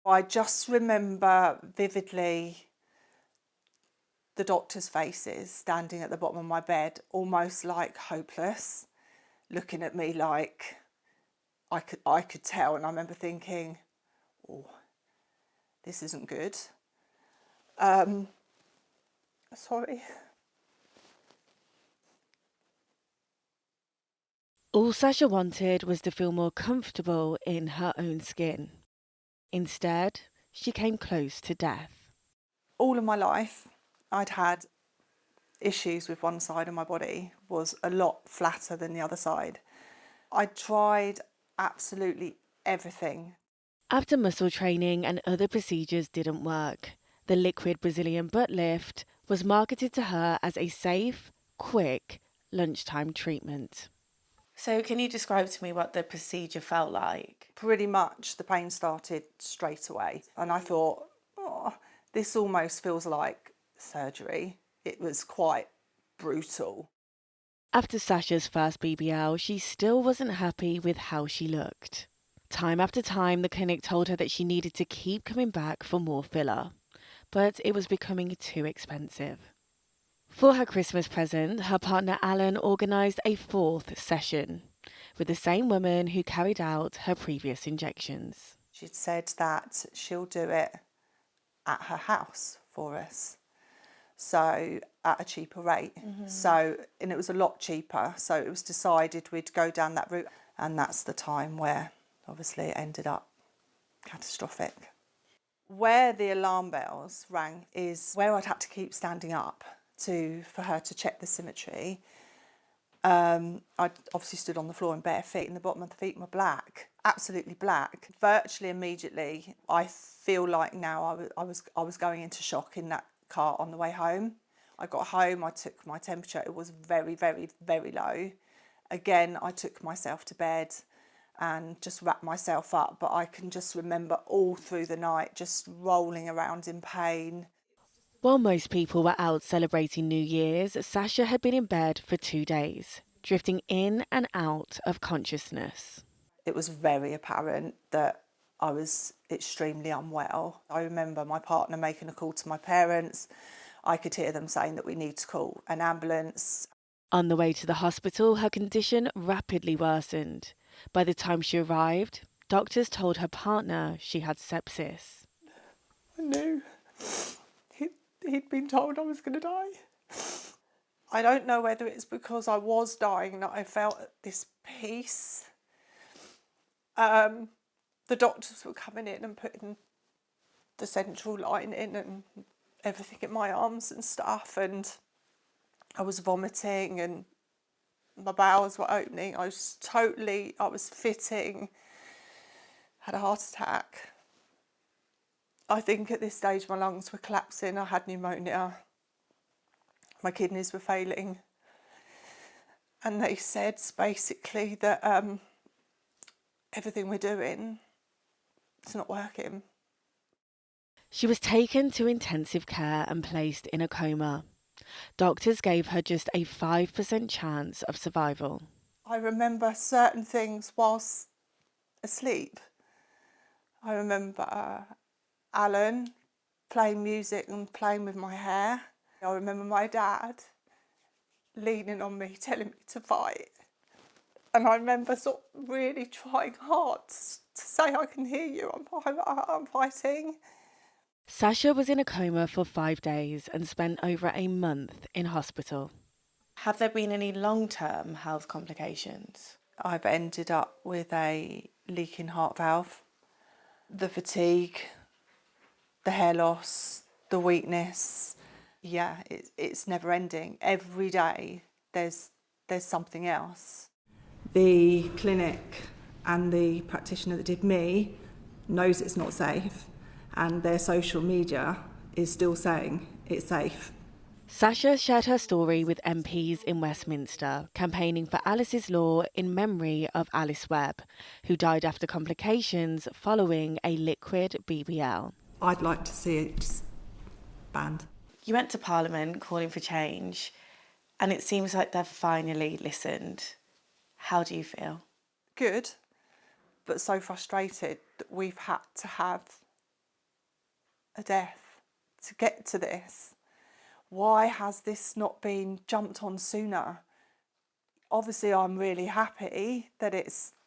I just remember vividly the doctors' faces standing at the bottom of my bed, almost like hopeless, looking at me like I could tell. And I remember thinking, oh, this isn't good. Sorry. All Sasha wanted was to feel more comfortable in her own skin. Instead, she came close to death. All of my life, I'd had issues with one side of my body, was a lot flatter than the other side. I tried absolutely everything. After muscle training and other procedures didn't work, the liquid Brazilian butt lift was marketed to her as a safe, quick lunchtime treatment. So, can you describe to me what the procedure felt like? Pretty much the pain started straight away. And I thought, oh, this almost feels like surgery. It was quite brutal. After Sasha's first BBL, she still wasn't happy with how she looked. Time after time, the clinic told her that she needed to keep coming back for more filler, but it was becoming too expensive. For her Christmas present, her partner Alan organised a fourth session with the same woman who carried out her previous injections. She'd said that she'll do it at her house for us, so at a cheaper rate. So, and it was a lot cheaper, so it was decided we'd go down that route, and that's the time where obviously it ended up catastrophic. Where the alarm bells rang is where I'd had to keep standing up for her to check the symmetry. I obviously stood on the floor in bare feet, and the bottom of the feet were black, absolutely black. Virtually immediately, I feel like now I was going into shock in that car on the way home. I got home, I took my temperature, it was very, very, very low. Again, I took myself to bed and just wrapped myself up, but I can just remember all through the night just rolling around in pain. While most people were out celebrating New Year's, Sasha had been in bed for 2 days, drifting in and out of consciousness. It was very apparent that I was extremely unwell. I remember my partner making a call to my parents. I could hear them saying that we need to call an ambulance. On the way to the hospital, her condition rapidly worsened. By the time she arrived, doctors told her partner she had sepsis. I knew he'd been told I was going to die. I don't know whether it's because I was dying that I felt this peace. The doctors were coming in and putting the central line in and everything in my arms and stuff, and I was vomiting and my bowels were opening. I was fitting, had a heart attack. I think at this stage my lungs were collapsing, I had pneumonia, my kidneys were failing. And they said basically that everything we're doing, it's not working. She was taken to intensive care and placed in a coma. Doctors gave her just a 5% chance of survival. I remember certain things whilst asleep. I remember Alan playing music and playing with my hair. I remember my dad leaning on me, telling me to fight. And I remember sort of really trying hard to say, I can hear you, I'm fighting. Sasha was in a coma for 5 days and spent over a month in hospital. Have there been any long-term health complications? I've ended up with a leaking heart valve, the fatigue, the hair loss, the weakness. Yeah, it's never ending. Every day there's something else. The clinic and the practitioner that did me knows it's not safe, and their social media is still saying it's safe. Sasha shared her story with MPs in Westminster, campaigning for Alice's Law in memory of Alice Webb, who died after complications following a liquid BBL. I'd like to see it just banned. You went to Parliament calling for change, and it seems like they've finally listened. How do you feel? Good, but so frustrated that we've had to have a death to get to this. Why has this not been jumped on sooner? Obviously, I'm really happy that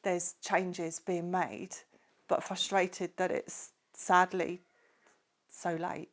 there's changes being made, but frustrated that it's sadly so late.